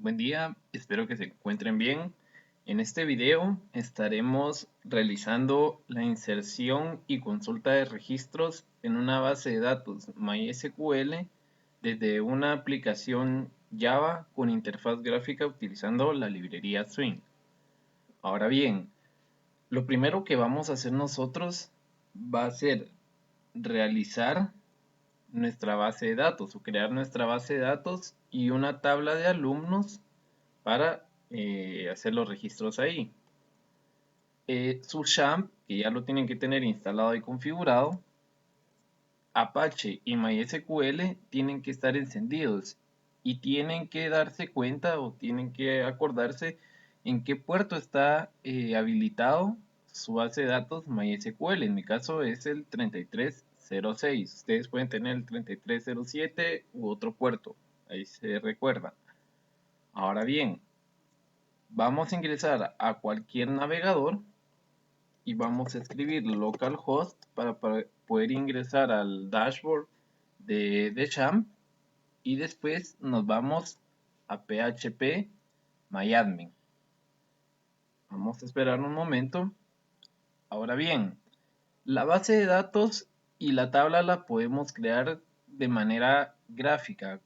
Buen día, espero que se encuentren bien. En este video estaremos realizando la inserción y consulta de registros en una base de datos MySQL desde una aplicación Java con interfaz gráfica utilizando la librería Swing. Ahora bien, lo primero que vamos a hacer nosotros va a ser realizar nuestra base de datos o crear nuestra base de datos y una tabla de alumnos para hacer los registros ahí. Su XAMPP, que ya lo tienen que tener instalado y configurado, Apache y MySQL tienen que estar encendidos y tienen que darse cuenta o tienen que acordarse en qué puerto está habilitado su base de datos MySQL. En mi caso es el 3306. Ustedes pueden tener el 3307 u otro puerto. Ahí se recuerda. Ahora bien, vamos a ingresar a cualquier navegador y vamos a escribir localhost para poder ingresar al dashboard de Champ y después nos vamos a PHP MyAdmin. Vamos a esperar un momento. Ahora bien, la base de datos y la tabla la podemos crear de manera gráfica,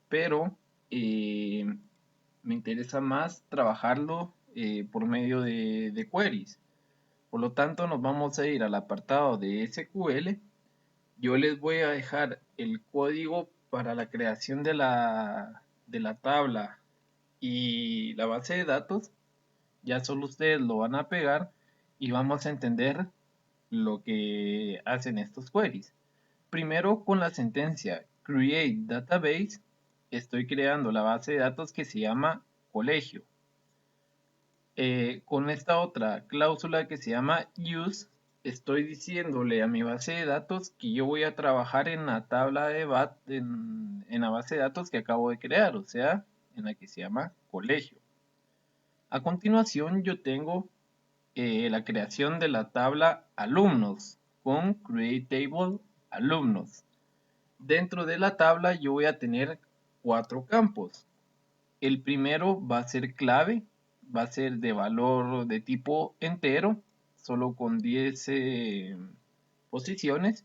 pero me interesa más trabajarlo por medio de queries. Por lo tanto, nos vamos a ir al apartado de SQL. Yo les voy a dejar el código para la creación de la tabla y la base de datos. Ya solo ustedes lo van a pegar y vamos a entender lo que hacen estos queries. Primero, con la sentencia create database, estoy creando la base de datos que se llama colegio. Con esta otra cláusula que se llama use, estoy diciéndole a mi base de datos que yo voy a trabajar en la tabla de en la base de datos que acabo de crear, o sea, en la que se llama colegio. A continuación yo tengo la creación de la tabla alumnos con create table alumnos. Dentro de la tabla yo voy a tener 4 campos. El primero va a ser clave, va a ser de valor de tipo entero, solo con 10 posiciones.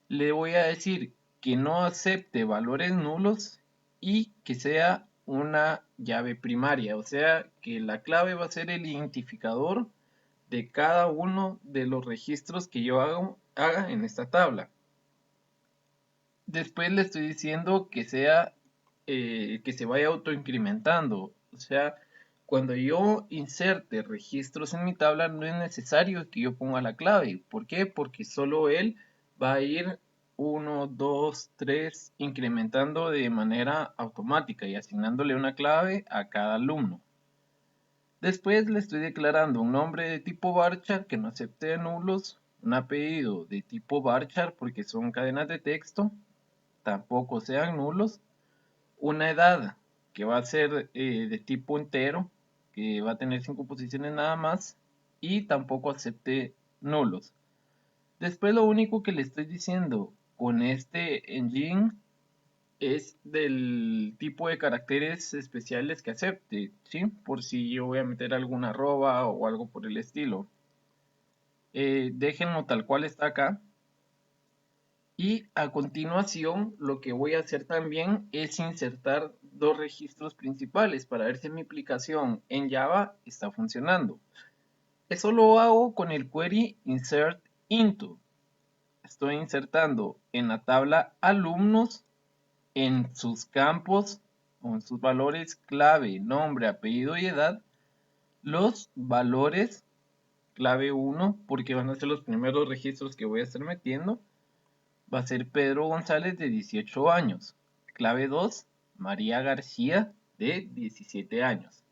Le voy a decir que no acepte valores nulos y que sea una llave primaria, o sea que la clave va a ser el identificador de cada uno de los registros que yo haga en esta tabla. Después le estoy diciendo que sea que se vaya autoincrementando. O sea, cuando yo inserte registros en mi tabla, no es necesario que yo ponga la clave. ¿Por qué? Porque solo él va a ir 1, 2, 3 incrementando de manera automática y asignándole una clave a cada alumno. Después le estoy declarando un nombre de tipo varchar que no acepte nulos, un apellido de tipo varchar porque son cadenas de texto, tampoco sean nulos, una edad que va a ser de tipo entero, que va a tener 5 posiciones nada más, y tampoco acepte nulos. Después lo único que le estoy diciendo con este engine es del tipo de caracteres especiales que acepte, ¿sí? Por si yo voy a meter alguna arroba o algo por el estilo. Déjenlo tal cual está acá. Y a continuación lo que voy a hacer también es insertar dos registros principales para ver si mi aplicación en Java está funcionando. Eso lo hago con el query insert into. Estoy insertando en la tabla alumnos en sus campos o en sus valores clave, nombre, apellido y edad, los valores clave 1 porque van a ser los primeros registros que voy a estar metiendo. Va a ser Pedro González de 18 años. Clave 2, María García de 17 años.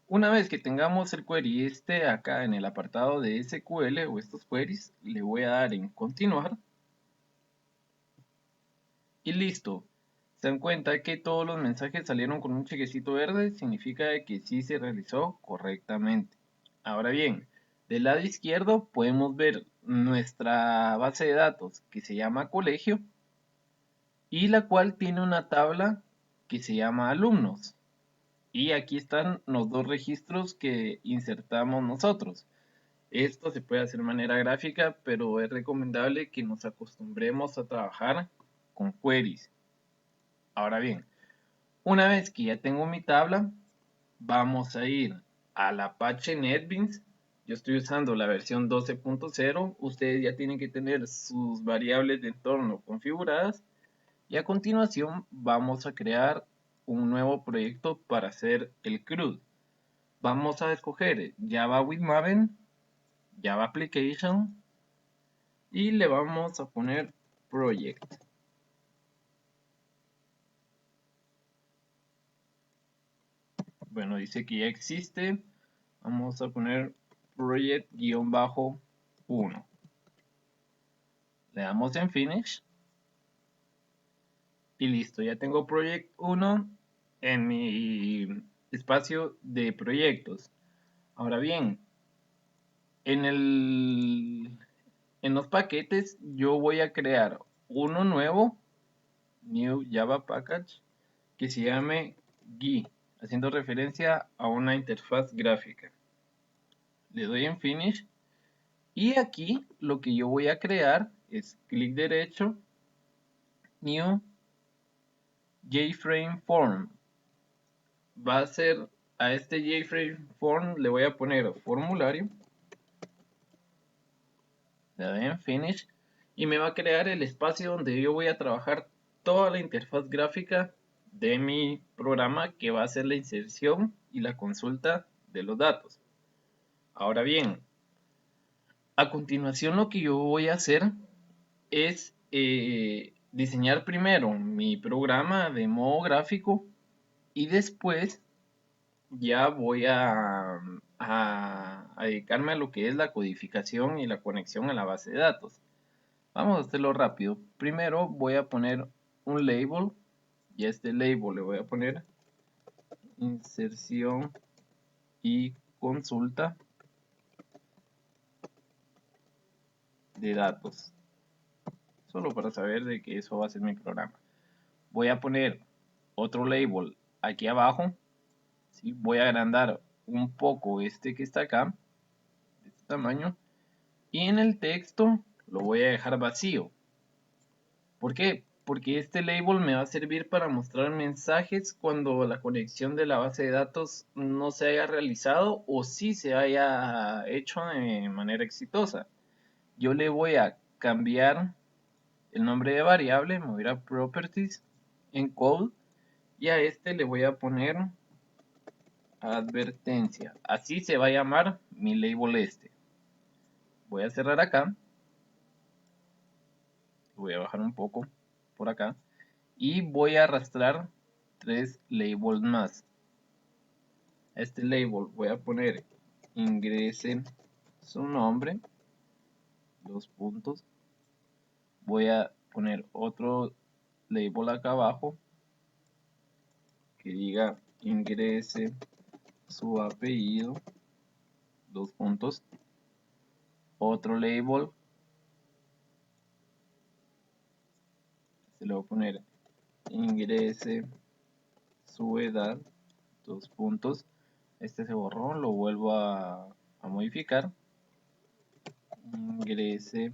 Una vez que tengamos el query acá en el apartado de SQL o estos queries, le voy a dar en continuar. Y listo. Se dan cuenta que todos los mensajes salieron con un chequecito verde, significa que sí se realizó correctamente. Ahora bien, del lado izquierdo podemos ver nuestra base de datos que se llama colegio y la cual tiene una tabla que se llama alumnos. Y aquí están los dos registros que insertamos nosotros. Esto se puede hacer de manera gráfica, pero es recomendable que nos acostumbremos a trabajar con queries. Ahora bien, una vez que ya tengo mi tabla, vamos a ir al Apache NetBeans. Yo estoy usando la versión 12.0. Ustedes ya tienen que tener sus variables de entorno configuradas. Y a continuación vamos a crear un nuevo proyecto para hacer el CRUD. Vamos a escoger Java with Maven, Java Application y le vamos a poner Project. Bueno, dice que ya existe. Vamos a poner Project-1. Le damos en Finish. Y listo, ya tengo Project 1 en mi espacio de proyectos. Ahora bien, en los paquetes yo voy a crear uno nuevo, New Java Package, que se llame GUI, haciendo referencia a una interfaz gráfica. Le doy en Finish y aquí lo que yo voy a crear es clic derecho, New JFrame Form. Va a ser a este JFrame Form, le voy a poner formulario, le doy en Finish y me va a crear el espacio donde yo voy a trabajar toda la interfaz gráfica de mi programa, que va a ser la inserción y la consulta de los datos. Ahora bien, a continuación lo que yo voy a hacer es diseñar primero mi programa de modo gráfico y después ya voy a dedicarme a lo que es la codificación y la conexión a la base de datos. Vamos a hacerlo rápido. Primero voy a poner un label y a este label le voy a poner inserción y consulta de datos. Solo para saber de que eso va a ser mi programa. Voy a poner otro label aquí abajo. ¿Sí? Voy a agrandar un poco este que está acá, de este tamaño. Y en el texto lo voy a dejar vacío. ¿Por qué? Porque este label me va a servir para mostrar mensajes cuando la conexión de la base de datos no se haya realizado o sí se haya hecho de manera exitosa. Yo le voy a cambiar el nombre de variable, me voy a ir a Properties, en Code, y a este le voy a poner advertencia. Así se va a llamar mi label este. Voy a cerrar acá. Voy a bajar un poco por acá. Y voy a arrastrar 3 labels más. A este label voy a poner ingrese su nombre, 2 puntos. Voy a poner otro label acá abajo que diga ingrese su apellido, 2 puntos. Otro label, se le voy a poner ingrese su edad, 2 puntos. Este se borró, lo vuelvo a modificar. Ingrese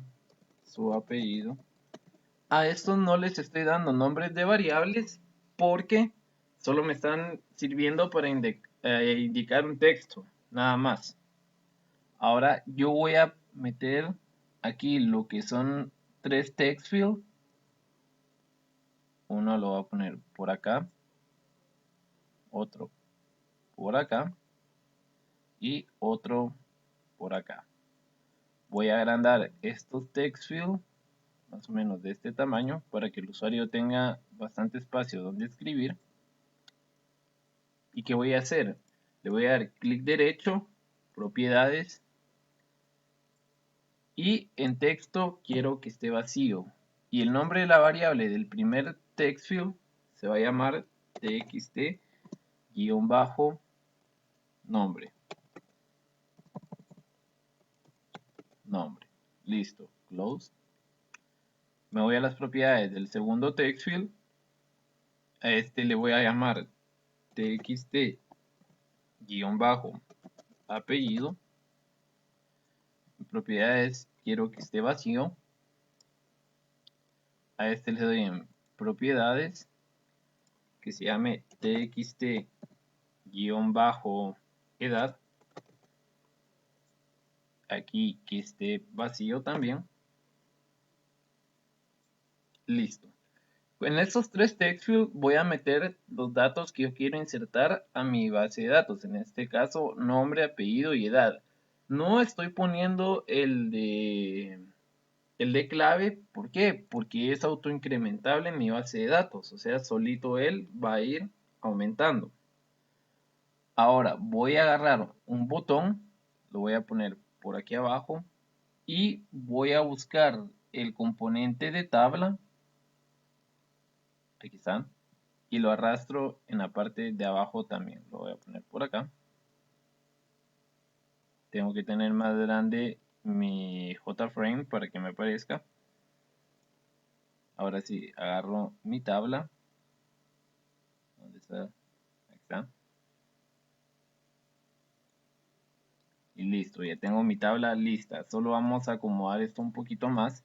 su apellido. A estos no les estoy dando nombres de variables porque solo me están sirviendo para indicar un texto, nada más. Ahora yo voy a meter aquí lo que son 3 text fields. Uno lo voy a poner por acá, otro por acá y otro por acá. Voy a agrandar estos text fields más o menos de este tamaño para que el usuario tenga bastante espacio donde escribir. ¿Y qué voy a hacer? Le voy a dar clic derecho, propiedades, y en texto quiero que esté vacío. Y el nombre de la variable del primer text field se va a llamar txt-nombre. Nombre. Listo. Close. Me voy a las propiedades del segundo text field. A este le voy a llamar txt guión bajo apellido. En propiedades quiero que esté vacío. A este le doy en propiedades que se llame txt guión bajo edad. Aquí que esté vacío también. Listo. En estos tres text fields voy a meter los datos que yo quiero insertar a mi base de datos. En este caso, nombre, apellido y edad. No estoy poniendo el de clave. ¿Por qué? Porque es autoincrementable en mi base de datos. O sea, solito él va a ir aumentando. Ahora voy a agarrar un botón, lo voy a poner por aquí abajo y voy a buscar el componente de tabla. Aquí está. Y lo arrastro en la parte de abajo también. Lo voy a poner por acá. Tengo que tener más grande mi JFrame para que me aparezca. Ahora sí, agarro mi tabla. ¿Dónde está? Aquí está. Y listo, ya tengo mi tabla lista. Solo vamos a acomodar esto un poquito más.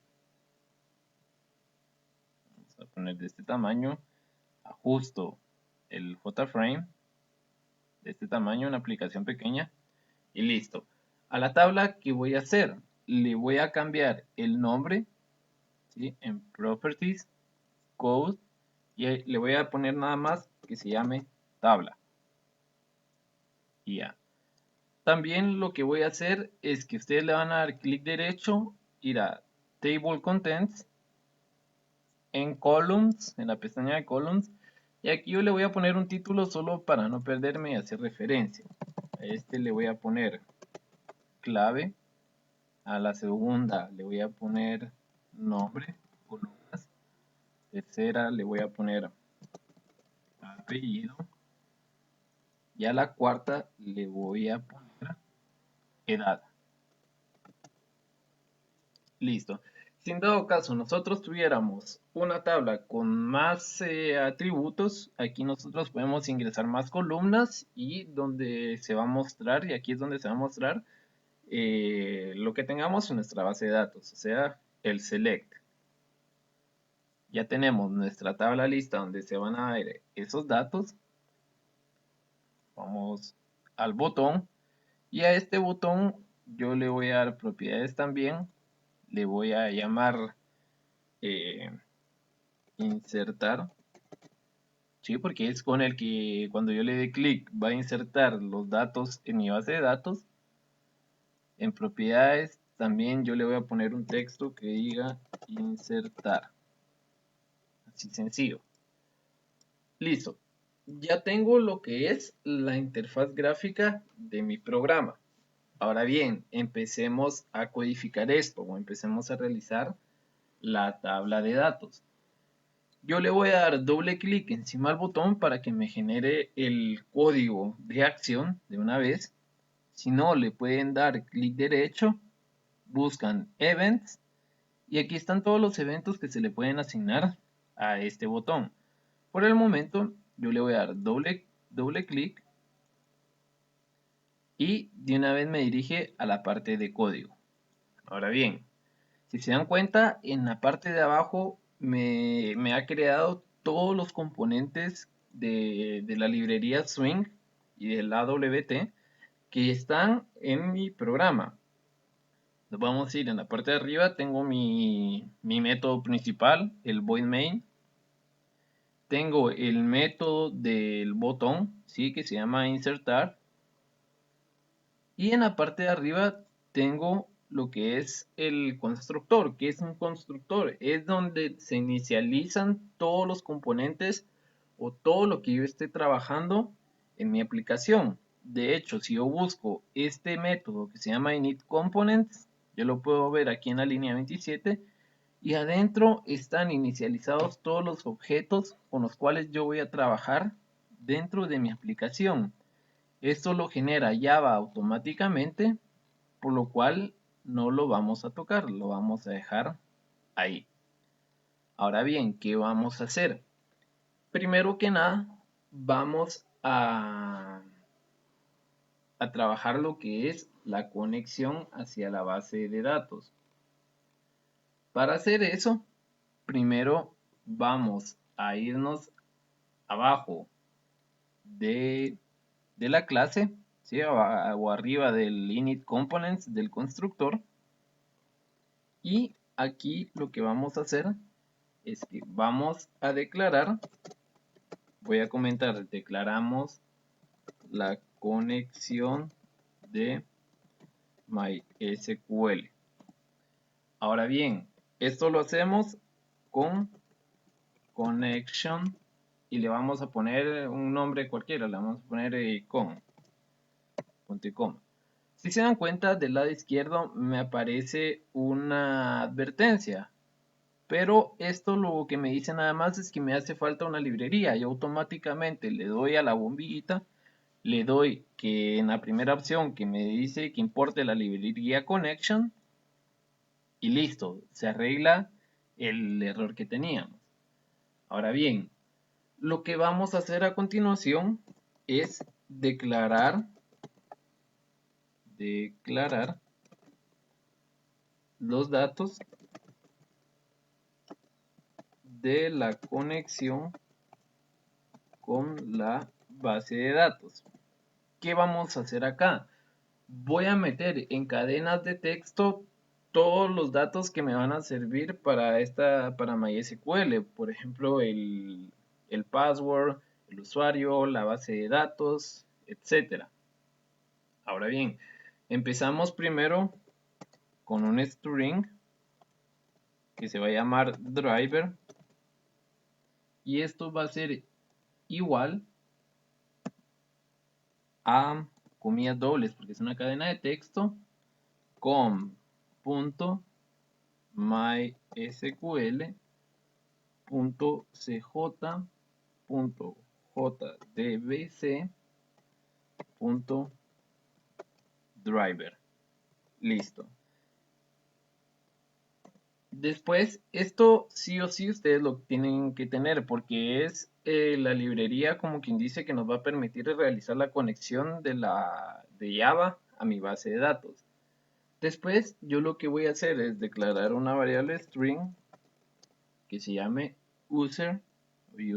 Vamos a poner de este tamaño. Ajusto el JFrame de este tamaño, una aplicación pequeña. Y listo. A la tabla, ¿qué voy a hacer? Le voy a cambiar el nombre, ¿sí? En Properties, Code, y le voy a poner nada más que se llame tabla. Y ya. También lo que voy a hacer es que ustedes le van a dar clic derecho, ir a Table Contents, en Columns, en la pestaña de Columns, y aquí yo le voy a poner un título solo para no perderme y hacer referencia. A este le voy a poner clave, a la segunda le voy a poner nombre, columnas, tercera le voy a poner apellido, y a la cuarta le voy a poner edad. Listo. Si en dado caso nosotros tuviéramos una tabla con más atributos, aquí nosotros podemos ingresar más columnas y donde se va a mostrar, y aquí es donde se va a mostrar lo que tengamos en nuestra base de datos, o sea, el select. Ya tenemos nuestra tabla lista donde se van a ver esos datos. Vamos al botón y a este botón yo le voy a dar propiedades también. Le voy a llamar insertar, ¿sí? Porque es con el que cuando yo le dé clic va a insertar los datos en mi base de datos. En propiedades también yo le voy a poner un texto que diga insertar, así sencillo. Listo, ya tengo lo que es la interfaz gráfica de mi programa. Ahora bien, empecemos a codificar esto o empecemos a realizar la tabla de datos. Yo le voy a dar doble clic encima del botón para que me genere el código de acción de una vez. Si no, le pueden dar clic derecho, buscan Events y aquí están todos los eventos que se le pueden asignar a este botón. Por el momento, yo le voy a dar doble clic y de una vez me dirige a la parte de código. Ahora bien, si se dan cuenta, en la parte de abajo me ha creado todos los componentes de la librería Swing y del AWT que están en mi programa. Nos vamos a ir en la parte de arriba, tengo mi método principal, el void main. Tengo el método del botón, ¿sí? Que se llama insertar. Y en la parte de arriba tengo lo que es el constructor. ¿Qué es un constructor? Es donde se inicializan todos los componentes o todo lo que yo esté trabajando en mi aplicación. De hecho, si yo busco este método que se llama initComponents, yo lo puedo ver aquí en la línea 27 y adentro están inicializados todos los objetos con los cuales yo voy a trabajar dentro de mi aplicación. Esto lo genera Java automáticamente, por lo cual no lo vamos a tocar, lo vamos a dejar ahí. Ahora bien, ¿qué vamos a hacer? Primero que nada, vamos a a trabajar lo que es la conexión hacia la base de datos. Para hacer eso, primero vamos a irnos abajo de la clase, ¿sí? O arriba del init components del constructor. Y aquí lo que vamos a hacer es que vamos a declarar, voy a comentar, declaramos la conexión de MySQL. Ahora bien, esto lo hacemos con connection y le vamos a poner un nombre cualquiera, le vamos a poner con, punto y coma. Si se dan cuenta, del lado izquierdo me aparece una advertencia, pero esto lo que me dice nada más es que me hace falta una librería y automáticamente le doy a la bombillita, le doy que en la primera opción que me dice que importe la librería connection y listo, se arregla el error que teníamos. Ahora bien, lo que vamos a hacer a continuación es declarar los datos de la conexión con la base de datos. ¿Qué vamos a hacer acá? Voy a meter en cadenas de texto todos los datos que me van a servir para MySQL. Por ejemplo, el password, el usuario, la base de datos, etcétera. Ahora bien, empezamos primero con un string que se va a llamar driver y esto va a ser igual a comillas dobles porque es una cadena de texto con punto mysql.cj.jdbc.driver. Listo. Después, esto sí o sí ustedes lo tienen que tener porque es la librería como quien dice que nos va a permitir realizar la conexión de Java a mi base de datos. Después, yo lo que voy a hacer es declarar una variable string que se llame user y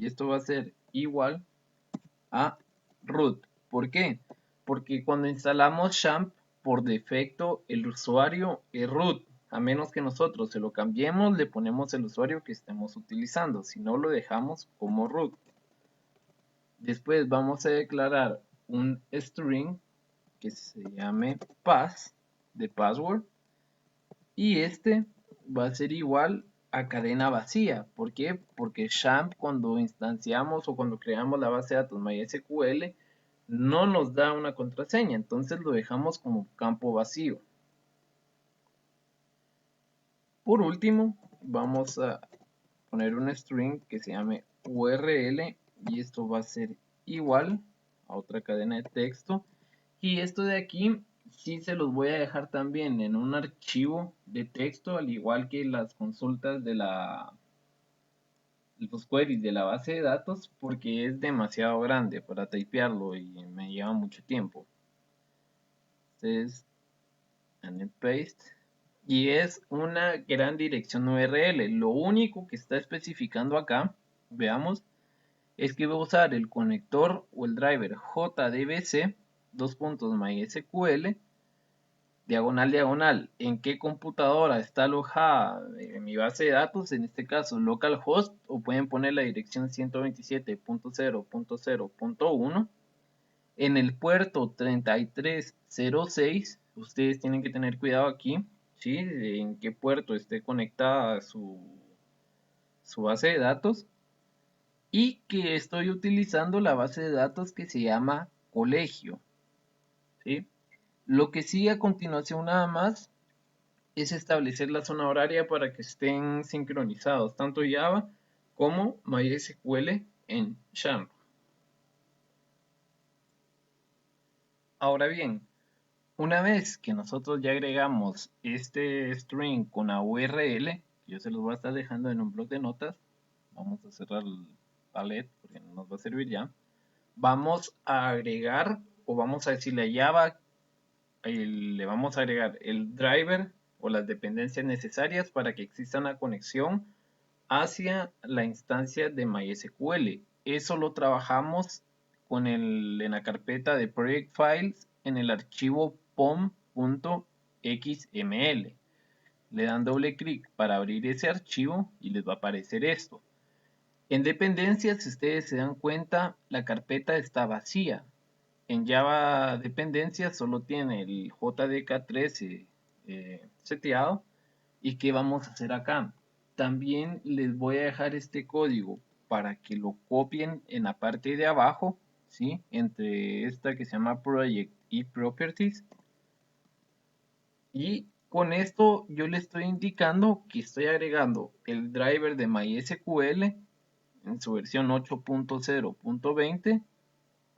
esto va a ser igual a root. ¿Por qué? Porque cuando instalamos XAMPP, por defecto el usuario es root. A menos que nosotros se lo cambiemos, le ponemos el usuario que estemos utilizando. Si no, lo dejamos como root. Después vamos a declarar un string que se llame pass de password. Y este va a ser igual a cadena vacía. ¿Por qué? Porque XAMPP cuando instanciamos o cuando creamos la base de datos MySQL no nos da una contraseña, entonces lo dejamos como campo vacío. Por último, vamos a poner un string que se llame URL y esto va a ser igual a otra cadena de texto. Y esto de aquí sí se los voy a dejar también en un archivo de texto, al igual que las consultas de los queries de la base de datos, porque es demasiado grande para typearlo y me lleva mucho tiempo. Entonces, and paste. Y es una gran dirección URL. Lo único que está especificando acá, veamos, es que voy a usar el conector o el driver JDBC, MySQL, diagonal, en qué computadora está alojada mi base de datos, en este caso localhost, o pueden poner la dirección 127.0.0.1. En el puerto 3306, ustedes tienen que tener cuidado aquí, ¿sí? En qué puerto esté conectada su base de datos. Y que estoy utilizando la base de datos que se llama colegio, ¿sí? Lo que sigue a continuación nada más es establecer la zona horaria para que estén sincronizados, tanto Java como MySQL en XAMPP. Ahora bien, una vez que nosotros ya agregamos este string con la URL, yo se los voy a estar dejando en un bloc de notas, vamos a cerrar el palette porque no nos va a servir ya, vamos a agregar o vamos a decirle a Java, le vamos a agregar el driver o las dependencias necesarias para que exista una conexión hacia la instancia de MySQL. Eso lo trabajamos en la carpeta de Project Files en el archivo pom.xml. Le dan doble clic para abrir ese archivo y les va a aparecer esto. En dependencias, si ustedes se dan cuenta, la carpeta está vacía. En Java dependencias solo tiene el JDK13 seteado. ¿Y qué vamos a hacer acá? También les voy a dejar este código para que lo copien en la parte de abajo, ¿sí? Entre esta que se llama Project y Properties. Y con esto yo le estoy indicando que estoy agregando el driver de MySQL en su versión 8.0.20,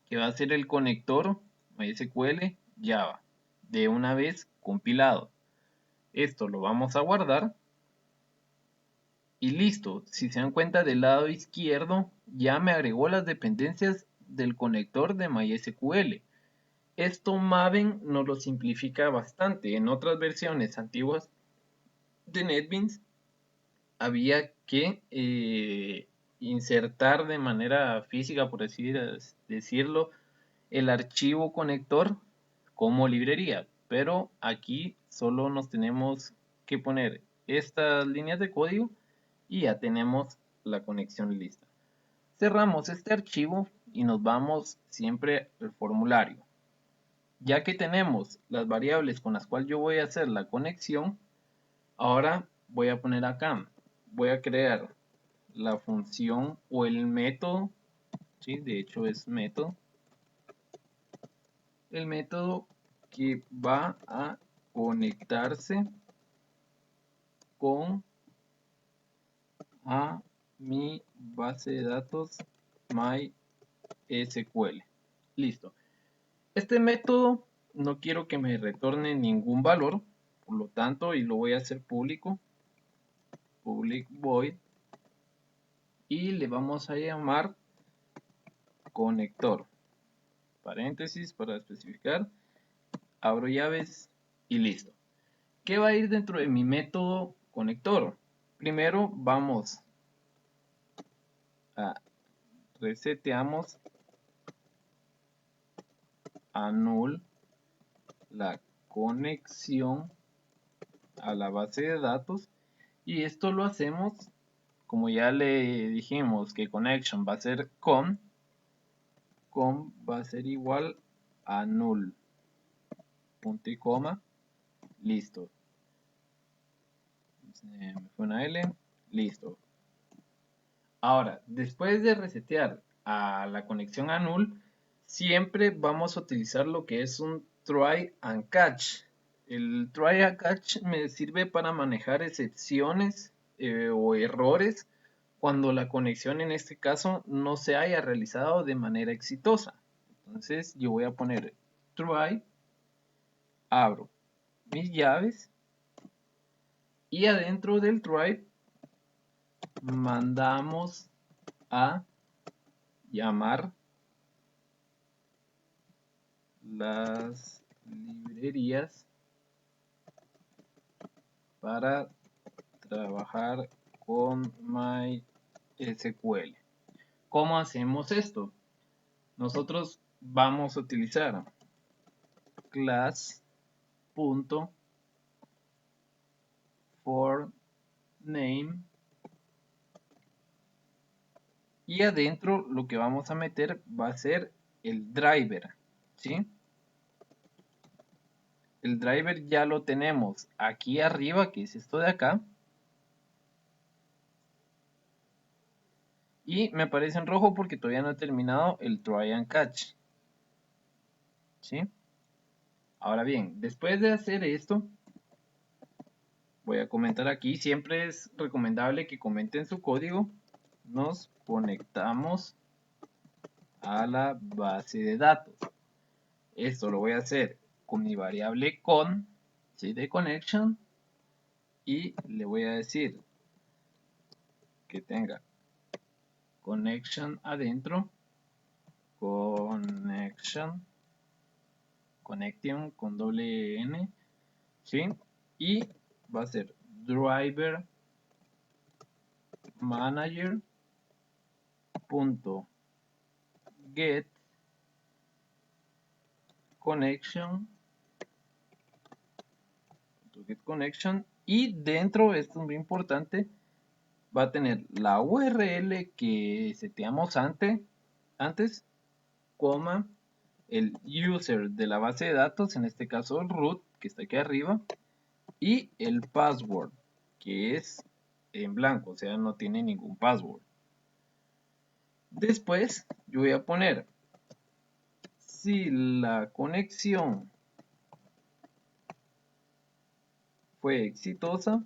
que va a ser el conector MySQL Java, de una vez compilado. Esto lo vamos a guardar. Y listo, si se dan cuenta del lado izquierdo, ya me agregó las dependencias del conector de MySQL. Esto Maven nos lo simplifica bastante. En otras versiones antiguas de NetBeans había que insertar de manera física, por así decirlo, el archivo conector como librería. Pero aquí solo nos tenemos que poner estas líneas de código y ya tenemos la conexión lista. Cerramos este archivo y nos vamos siempre al formulario. Ya que tenemos las variables con las cuales yo voy a hacer la conexión, ahora voy a poner acá, voy a crear la función o el método, ¿sí? De hecho es método, el método que va a conectarse con a mi base de datos MySQL. Listo. Este método no quiero que me retorne ningún valor, por lo tanto, y lo voy a hacer público, public void, y le vamos a llamar conector, paréntesis para especificar, abro llaves y listo. ¿Qué va a ir dentro de mi método conector? Primero vamos a reseteamos a null la conexión a la base de datos, y esto lo hacemos como ya le dijimos que connection va a ser con va a ser igual a null, punto y coma, listo. Me fue una L, listo. Ahora, después de resetear a la conexión a null, siempre vamos a utilizar lo que es un try and catch. El try and catch me sirve para manejar excepciones o errores cuando la conexión en este caso no se haya realizado de manera exitosa. Entonces yo voy a poner try, abro mis llaves y adentro del try mandamos a llamar las librerías para trabajar con MySQL. ¿Cómo hacemos esto? Nosotros vamos a utilizar class.forName y adentro lo que vamos a meter va a ser el driver, ¿sí? El driver ya lo tenemos aquí arriba, que es esto de acá. Y me aparece en rojo porque todavía no he terminado el try and catch, ¿sí? Ahora bien, después de hacer esto, voy a comentar aquí. Siempre es recomendable que comenten su código. Nos conectamos a la base de datos. Esto lo voy a hacer con mi variable con, ¿sí? De connection, y le voy a decir que tenga connection adentro, connection connection con doble N, ¿sí? Y va a ser driver manager punto get connection y dentro, esto es muy importante, va a tener la URL que seteamos antes, coma, el user de la base de datos, en este caso el root, que está aquí arriba, y el password, que es en blanco, o sea, no tiene ningún password. Después, yo voy a poner, si la conexión fue exitosa,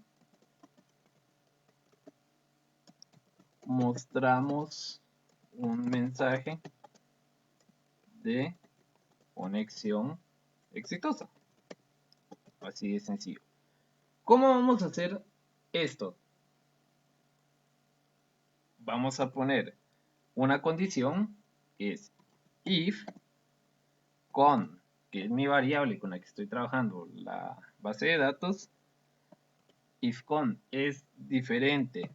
mostramos un mensaje de conexión exitosa. Así de sencillo. ¿Cómo vamos a hacer esto? Vamos a poner una condición que es if con, que es mi variable con la que estoy trabajando la base de datos, if con es diferente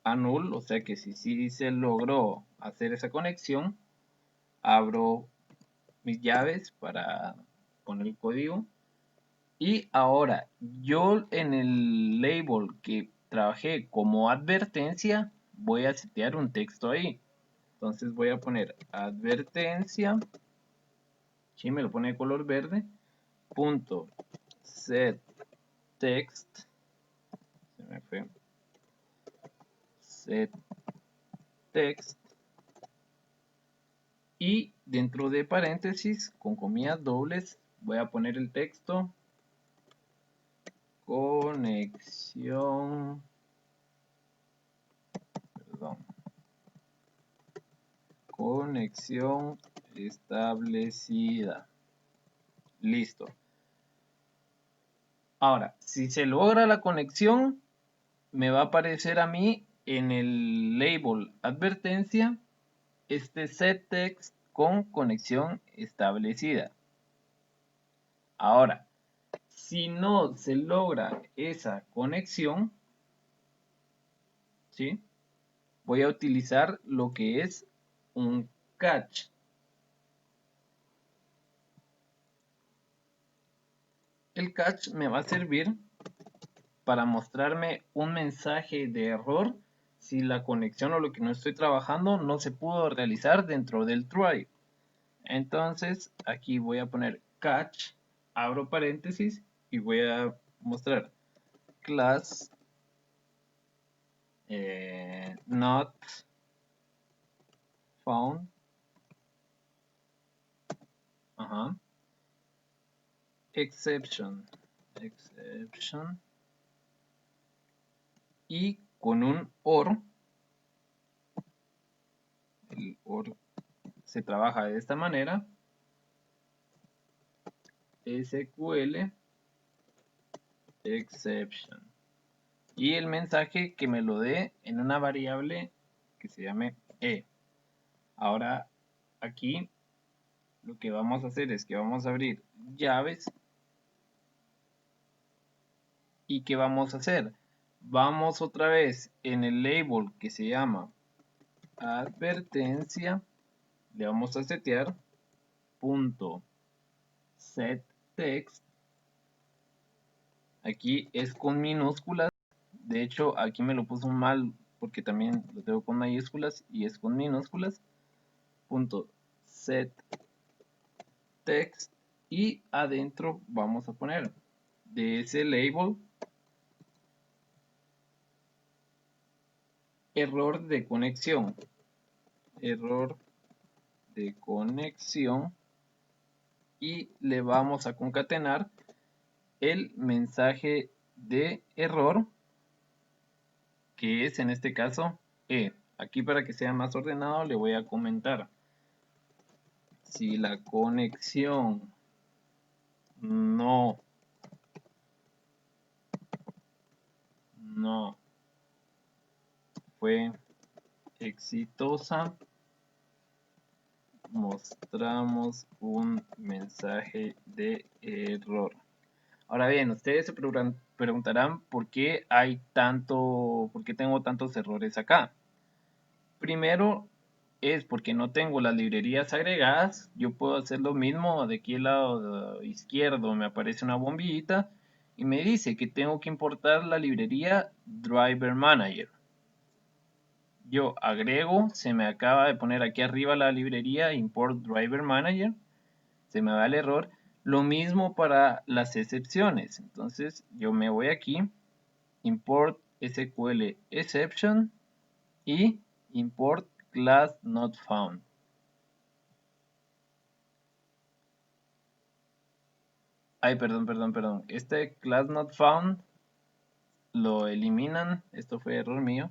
a null, o sea que si se logró hacer esa conexión, abro mis llaves para poner el código. Y ahora, yo en el label que trabajé como advertencia, voy a setear un texto ahí. Entonces voy a poner advertencia, si me lo pone de color verde, punto set text, se me fue, set text, y dentro de paréntesis, con comillas dobles, voy a poner el texto conexión, conexión establecida. Listo. Ahora, si se logra la conexión, me va a aparecer a mí en el label advertencia este set text con conexión establecida. Ahora, si no se logra esa conexión, ¿sí? Voy a utilizar lo que es un catch. El catch me va a servir para mostrarme un mensaje de error si la conexión o lo que no estoy trabajando no se pudo realizar dentro del try. Entonces aquí voy a poner catch, abro paréntesis y voy a mostrar class not found, exception, y con un OR, el OR se trabaja de esta manera, SQL exception, y el mensaje que me lo dé en una variable que se llame E. Ahora aquí lo que vamos a hacer es que vamos a abrir llaves y ¿qué vamos a hacer? Vamos otra vez en el label que se llama advertencia, le vamos a setear punto set text, aquí es con minúsculas, de hecho aquí me lo puso mal porque también lo tengo con mayúsculas y es con minúsculas, punto set text, y adentro vamos a poner de ese label error de conexión, y le vamos a concatenar el mensaje de error que es en este caso E. Aquí para que sea más ordenado le voy a comentar si la conexión no fue exitosa, mostramos un mensaje de error. Ahora bien, ustedes se preguntarán por qué por qué tengo tantos errores acá. Primero es porque no tengo las librerías agregadas. Yo puedo hacer lo mismo. De aquí al lado izquierdo me aparece una bombillita y me dice que tengo que importar la librería Driver Manager. Yo agrego, se me acaba de poner aquí arriba la librería Import Driver Manager, se me va el error. Lo mismo para las excepciones. Entonces yo me voy aquí, Import SQL Exception y Import Class Not Found. Ay, perdón. Este Class Not Found lo eliminan. Esto fue error mío.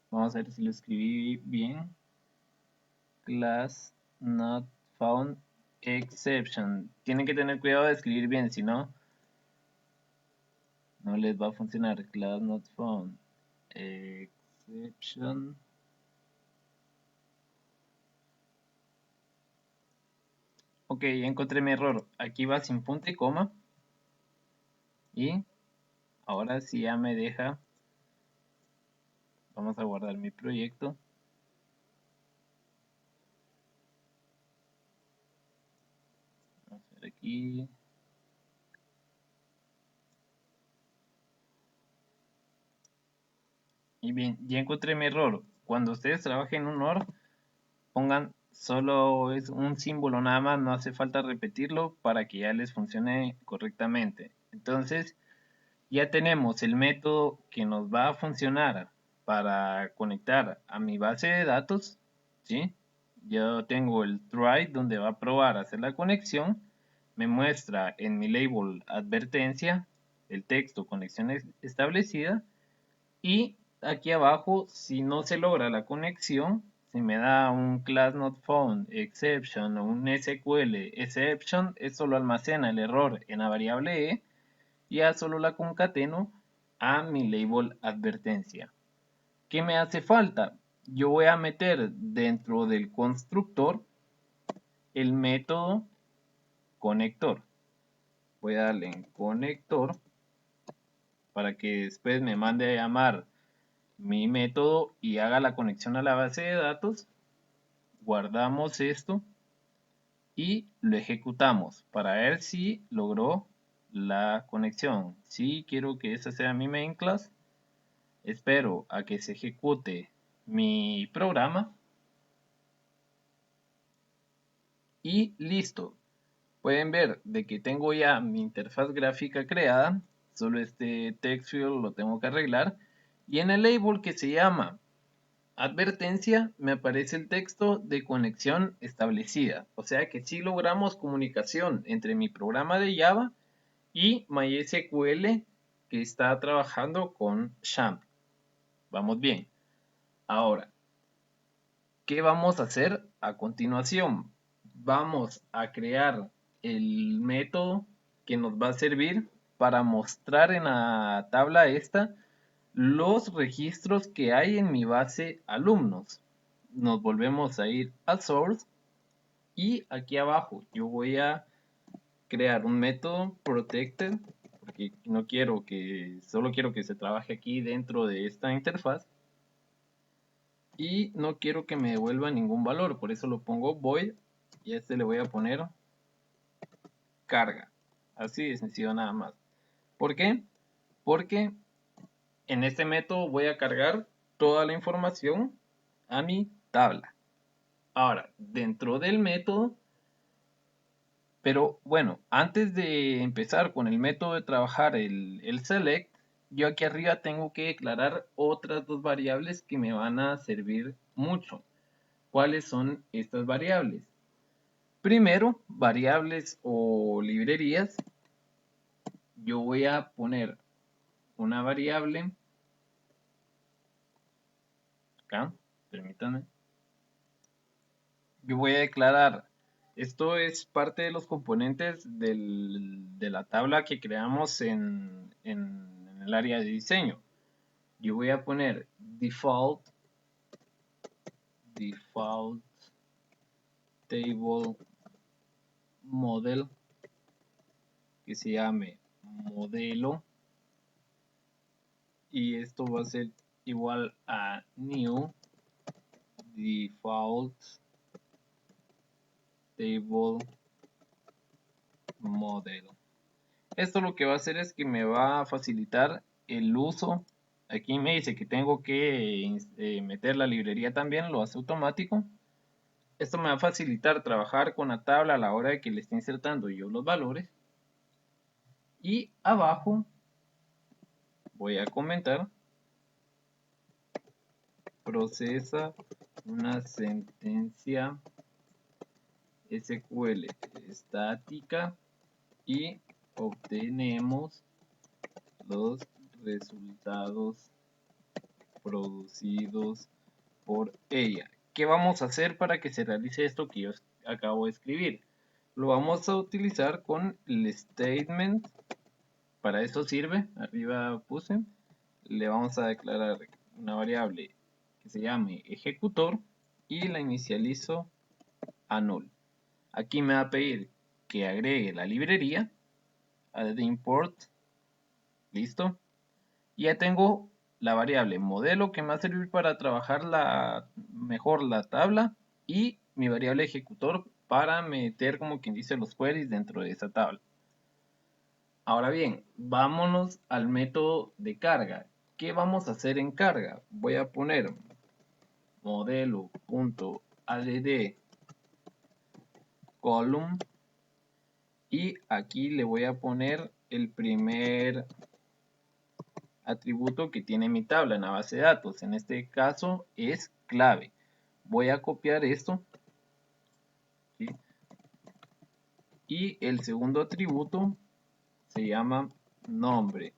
Vamos a ver si lo escribí bien. Class Not Found Exception. Tienen que tener cuidado de escribir bien, si no, no les va a funcionar. Class Not Found Exception. Ok, ya encontré mi error. Aquí va sin punto y coma. Y ahora sí ya me deja. Vamos a guardar mi proyecto. Vamos a ver aquí. Y bien, ya encontré mi error. Cuando ustedes trabajen en un OR, pongan solo es un símbolo nada más, no hace falta repetirlo para que ya les funcione correctamente. Entonces, ya tenemos el método que nos va a funcionar para conectar a mi base de datos, ¿sí? Yo tengo el try donde va a probar hacer la conexión, me muestra en mi label advertencia el texto conexión establecida y aquí abajo si no se logra la conexión, si me da un class not found exception o un SQL exception, esto lo almacena el error en la variable e y ya solo la concateno a mi label advertencia. ¿Qué me hace falta? Yo voy a meter dentro del constructor el método conector. Voy a darle en conector para que después me mande a llamar mi método y haga la conexión a la base de datos. Guardamos esto y lo ejecutamos para ver si logró la conexión. Si quiero que esa sea mi main class, espero a que se ejecute mi programa y listo. Pueden ver de que tengo ya mi interfaz gráfica creada, solo este text field lo tengo que arreglar y en el label que se llama advertencia me aparece el texto de conexión establecida, o sea que sí logramos comunicación entre mi programa de Java y MySQL que está trabajando con XAMPP. Vamos bien. Ahora, ¿qué vamos a hacer a continuación? Vamos a crear el método que nos va a servir para mostrar en la tabla esta los registros que hay en mi base alumnos. Nos volvemos a ir a source y aquí abajo yo voy a crear un método protected porque no quiero que, solo quiero que se trabaje aquí dentro de esta interfaz y no quiero que me devuelva ningún valor, por eso lo pongo void y a este le voy a poner carga, así de sencillo nada más. ¿Por qué? Porque en este método voy a cargar toda la información a mi tabla. Ahora, dentro del método, pero bueno, antes de empezar con el método de trabajar el select, yo aquí arriba tengo que declarar otras dos variables que me van a servir mucho. ¿Cuáles son estas variables? Primero, variables o librerías. Yo voy a poner una variable acá, permítanme. Yo voy a declarar, esto es parte de los componentes de la tabla que creamos en el área de diseño. yo voy a poner default table model, que se llame modelo, y esto va a ser igual a new default table model. Esto lo que va a hacer es que me va a facilitar el uso. Aquí me dice que tengo que meter la librería también, lo hace automático. Esto me va a facilitar trabajar con la tabla a la hora de que le esté insertando yo los valores. Y abajo voy a comentar: procesa una sentencia SQL estática y obtenemos los resultados producidos por ella. ¿Qué vamos a hacer para que se realice esto que yo acabo de escribir? Lo vamos a utilizar con el statement. Para eso sirve, arriba puse, le vamos a declarar una variable que se llame ejecutor y la inicializo a null. Aquí me va a pedir que agregue la librería, add import, listo. Y ya tengo la variable modelo que me va a servir para trabajar mejor la tabla, y mi variable ejecutor para meter, como quien dice, los queries dentro de esa tabla. Ahora bien, vámonos al método de carga. ¿Qué vamos a hacer en carga? Voy a poner modelo.add column y aquí le voy a poner el primer atributo que tiene mi tabla en la base de datos. En este caso es clave. Voy a copiar esto, ¿sí? Y el segundo atributo se llama nombre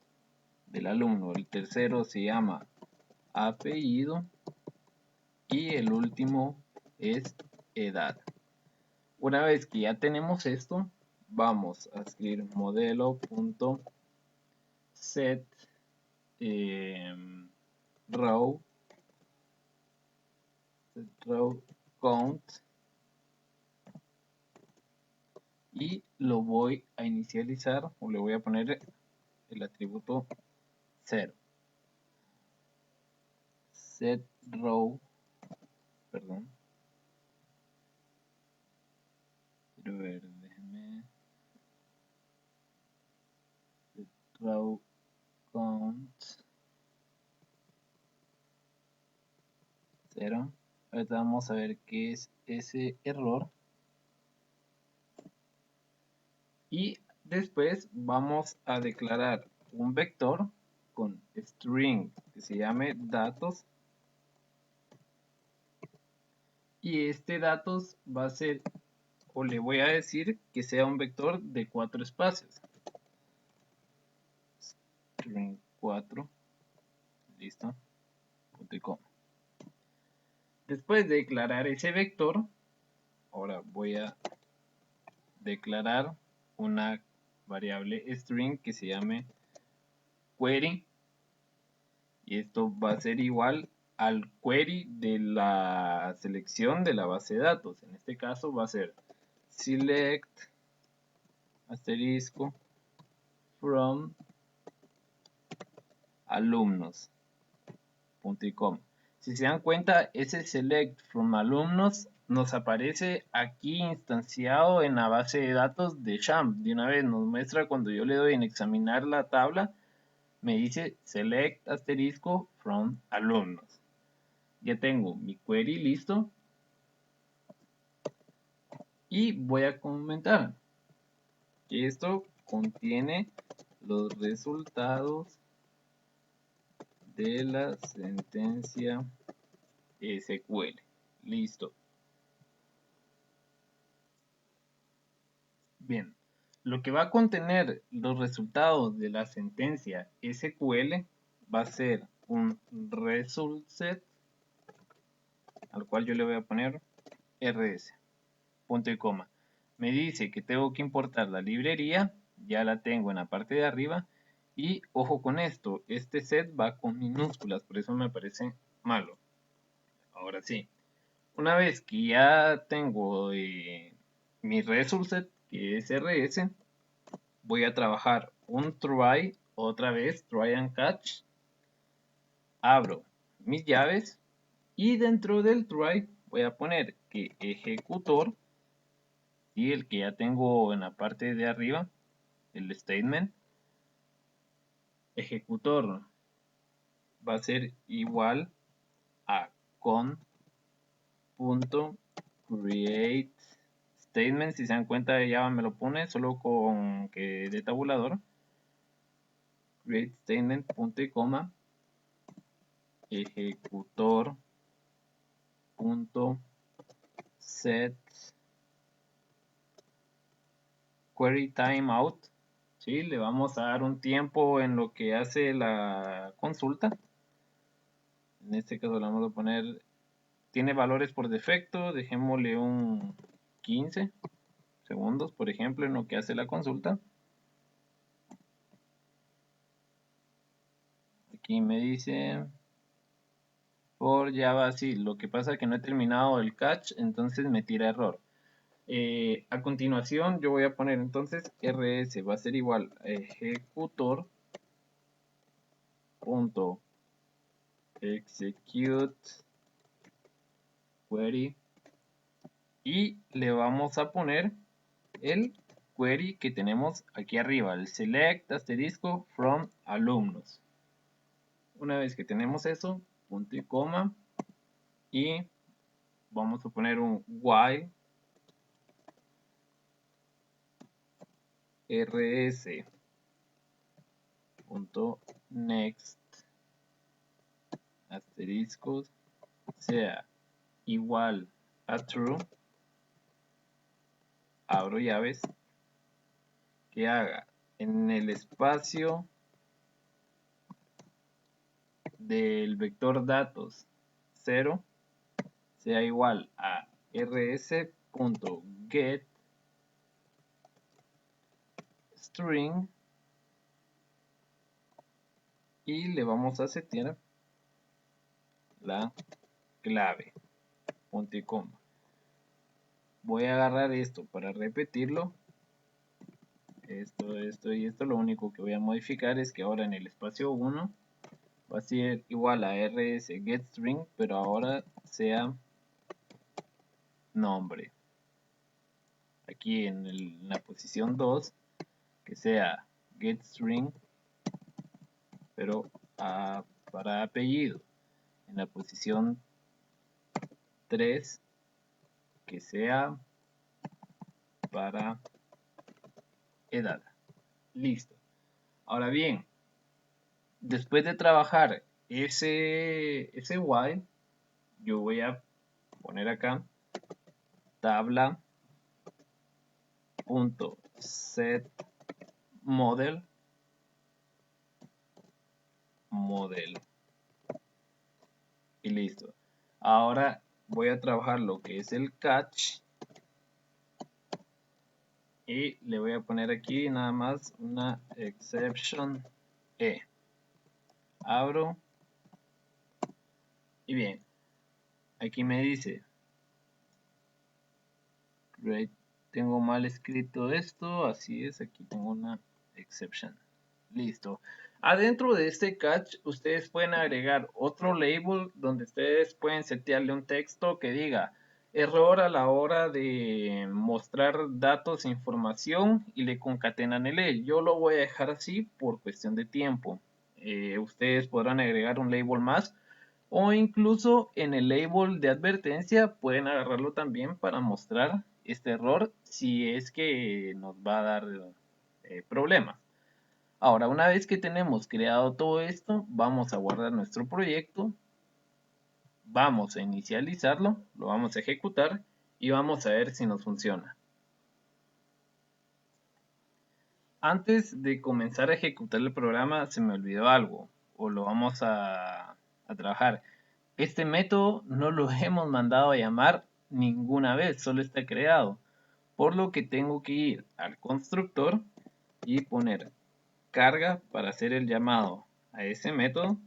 del alumno, el tercero se llama apellido y el último es edad. Una vez que ya tenemos esto, vamos a escribir modelo.set row count y lo voy a inicializar, o le voy a poner el atributo 0. Set row, perdón, quiero ver, déjenme, set row count 0. Ahorita vamos a ver qué es ese error. Y después vamos a declarar un vector con string que se llame datos, y este datos va a ser, o le voy a decir que sea un vector de 4 espacios. String 4, listo, punto y coma. Después de declarar ese vector, ahora voy a declarar una variable string que se llame query, y esto va a ser igual al query de la selección de la base de datos. En este caso va a ser select asterisco from alumnos, punto y coma. Si se dan cuenta, ese select from alumnos nos aparece aquí instanciado en la base de datos de Champ. De una vez nos muestra, cuando yo le doy en examinar la tabla, me dice select asterisco from alumnos. Ya tengo mi query listo y voy a comentar que esto contiene los resultados de la sentencia SQL. Listo. Bien, lo que va a contener los resultados de la sentencia SQL va a ser un result set, al cual yo le voy a poner rs, punto y coma. Me dice que tengo que importar la librería, ya la tengo en la parte de arriba, Y ojo con esto, este set va con minúsculas, por eso me parece malo. Ahora sí, una vez que ya tengo mi result set, que es rs, voy a trabajar un try, otra vez try and catch, abro mis llaves y dentro del try voy a poner que ejecutor, y el que ya tengo en la parte de arriba, el statement, ejecutor va a ser igual a con.create statement. Si se dan cuenta, ya me lo pone solo con que de tabulador, create statement, punto y coma, ejecutor punto set query timeout. ¿Sí? Le vamos a dar un tiempo en lo que hace la consulta. En este caso le vamos a poner, tiene valores por defecto, dejémosle un 15 segundos, por ejemplo, en lo que hace la consulta. Aquí me dice por Java, sí, lo que pasa es que no he terminado el catch, entonces me tira error. A continuación yo voy a poner entonces rs va a ser igual a ejecutor punto execute query y le vamos a poner el query que tenemos aquí arriba, el select asterisco from alumnos. Una vez que tenemos eso, punto y coma, y vamos a poner un while rs punto next asteriscos sea igual a true, abro llaves, que haga en el espacio del vector datos 0 sea igual a rs.get string y le vamos a setear la clave, punto y coma. Voy a agarrar esto para repetirlo, esto y esto. Lo único que voy a modificar es que ahora en el espacio 1 va a ser igual a rs get string, pero ahora sea nombre. Aquí en la posición 2 que sea get string, pero para apellido. En la posición 3 que sea para edad. Listo. Ahora bien, después de trabajar ese while, yo voy a poner acá tabla punto set model y listo. Ahora voy a trabajar lo que es el catch y le voy a poner aquí nada más una exception e. Abro y bien, aquí me dice tengo mal escrito esto, así es, aquí tengo una exception. Listo. Adentro de este catch ustedes pueden agregar otro label donde ustedes pueden setearle un texto que diga error a la hora de mostrar datos e información y le concatenan el E. Yo lo voy a dejar así por cuestión de tiempo. Ustedes podrán agregar un label más o incluso en el label de advertencia pueden agarrarlo también para mostrar este error si es que nos va a dar problemas. Ahora, una vez que tenemos creado todo esto, vamos a guardar nuestro proyecto, vamos a inicializarlo, lo vamos a ejecutar y vamos a ver si nos funciona. Antes de comenzar a ejecutar el programa se me olvidó algo, o lo vamos a trabajar. Este método no lo hemos mandado a llamar ninguna vez, solo está creado. Por lo que tengo que ir al constructor y poner carga para hacer el llamado a ese método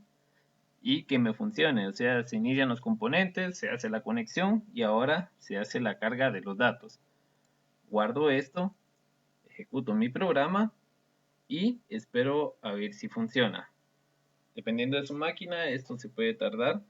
y que me funcione. O sea, se inician los componentes, se hace la conexión y ahora se hace la carga de los datos. Guardo esto, ejecuto mi programa y espero a ver si funciona. Dependiendo de su máquina, esto se puede tardar